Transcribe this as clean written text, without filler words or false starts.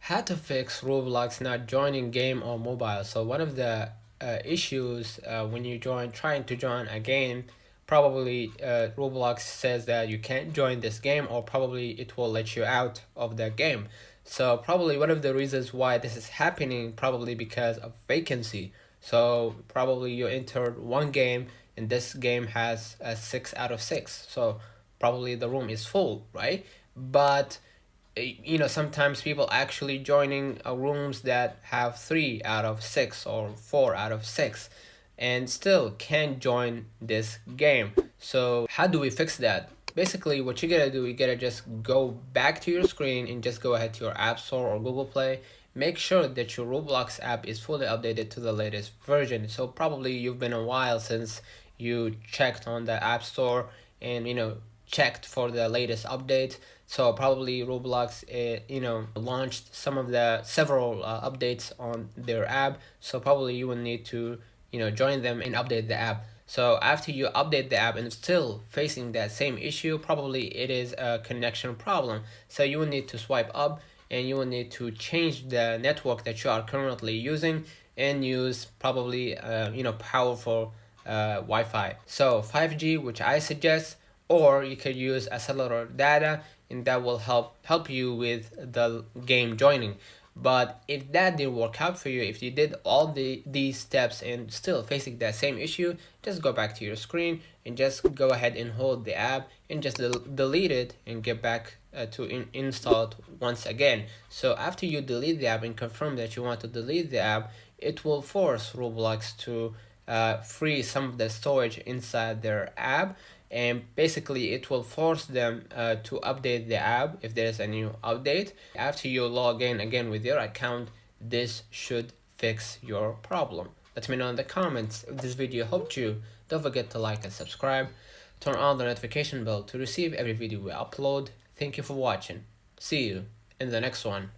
How to fix Roblox not joining game or mobile. So one of the issues when you trying to join a game, probably Roblox says that you can't join this game, or probably it will let you out of the game. So probably one of the reasons why this is happening, probably because of vacancy. So probably you entered one game and this game has a 6 out of 6. So probably the room is full, right? But sometimes people actually joining rooms that have 3 out of 6 or 4 out of 6 and still can't join this game. So how do we fix that? Basically, what you gotta do, you gotta just go back to your screen and just go ahead to your App Store or Google Play. Make sure that your Roblox app is fully updated to the latest version. So probably you've been a while since you checked on the App Store and checked for the latest update. So probably Roblox launched several updates on their app. So probably you will need to join them and update the app. So after you update the app and still facing that same issue, probably it is a connection problem. So you will need to swipe up and you will need to change the network that you are currently using and use probably powerful Wi-Fi. So 5G, which I suggest, or you could use a cellular data, and that will help you with the game joining. But if that didn't work out for you, if you did all these steps and still facing that same issue, just go back to your screen and just go ahead and hold the app and just delete it and get back to install it once again. So after you delete the app and confirm that you want to delete the app, it will force Roblox to free some of the storage inside their app, and basically it will force them to update the app if there's a new update. After you log in again with your account, this should fix your problem. Let me know in the comments if this video helped you. Don't forget to like and subscribe. Turn on the notification bell to receive every video we upload. Thank you for watching. See you in the next one.